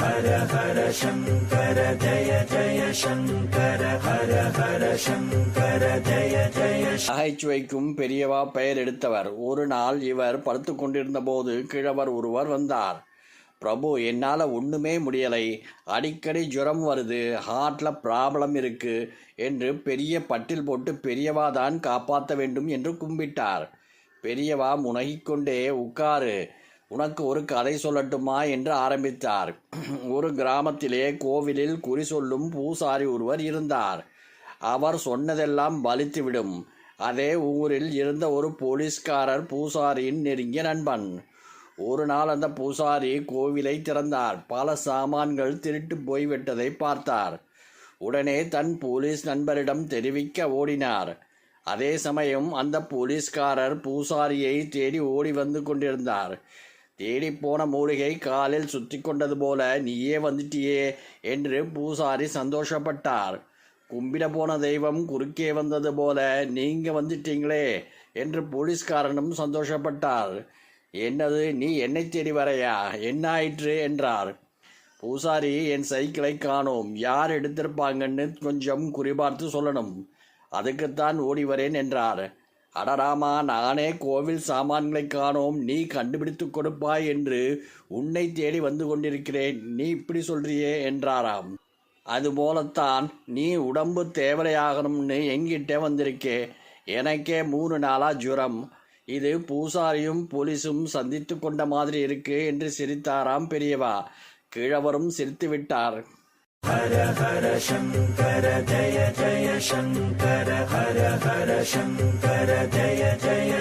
ஹர ஹர சங்கர ஜய ஜய சங்கர ஹர ஹர சங்கர ஜய ஜய. நகைச்சுவைக்கும் பெரியவா பெயர் எடுத்தவர். ஒரு நாள் இவர் படுத்து கொண்டிருந்த போது கிழவர் ஒருவர் வந்தார். பிரபு, என்னால் ஒன்றுமே முடியலை, அடிக்கடி ஜுரம் வருது, ஹார்ட்டில் ப்ராப்ளம் இருக்கு என்று பெரிய பட்டில் போட்டு பெரியவா தான் காப்பாற்ற வேண்டும் என்று கும்பிட்டார். பெரியவா முனகிக்கொண்டே, உட்காரு, உனக்கு ஒரு கதை சொல்லட்டுமா என்று ஆரம்பித்தார். ஒரு கிராமத்திலே கோவிலில் குறி சொல்லும் பூசாரி ஒருவர் இருந்தார். அவர் சொன்னதெல்லாம் பலித்துவிடும். அதே ஊரில் இருந்த ஒரு போலீஸ்காரர் பூசாரியின் நெருங்கிய நண்பன். ஒரு நாள் அந்த பூசாரி கோவிலை திறந்தார். பல சாமான்கள் திருட்டு போய்விட்டதை பார்த்தார். உடனே தன் போலீஸ் நண்பரிடம் தெரிவிக்க ஓடினார். அதே சமயம் அந்த போலீஸ்காரர் பூசாரியை தேடி ஓடி வந்து கொண்டிருந்தார். தேடிப்போன மூலிகை காலில் சுற்றி கொண்டது போல, நீயே வந்துட்டியே என்று பூசாரி சந்தோஷப்பட்டார். கும்பிட போன தெய்வம் குறுக்கே வந்தது போல, நீங்க வந்துட்டீங்களே என்று போலீஸ்காரனும் சந்தோஷப்பட்டார். என்னது, நீ என்னை தேடி வரையா, என்ன ஆயிற்று என்றார். பூசாரி, என் சைக்கிளை காணோம், யார் எடுத்திருப்பாங்கன்னு கொஞ்சம் குறிபார்த்து சொல்லணும், அதுக்குத்தான் ஓடி வரேன் என்றார். அடராமா, நானே கோவில் சாமான்களை காணோம், நீ கண்டுபிடித்து கொடுப்பாய் என்று உன்னை தேடி வந்து கொண்டிருக்கிறேன், நீ இப்படி சொல்றியே என்றாராம். அதுபோலத்தான் நீ உடம்பு தேவலையாகணும்னு எங்கிட்ட வந்திருக்கே. எனக்கே 3 நாளா ஜுரம். இது பூசாரியும் போலீஸும் சந்தித்து கொண்ட மாதிரி இருக்கு என்று சிரித்தாராம் பெரியவா. கிழவரும் சிரித்து விட்டார். ஹர ஹர சங்கர ஜய ஜய சங்கர ஹர ஹர சங்கர ஜய ஜய.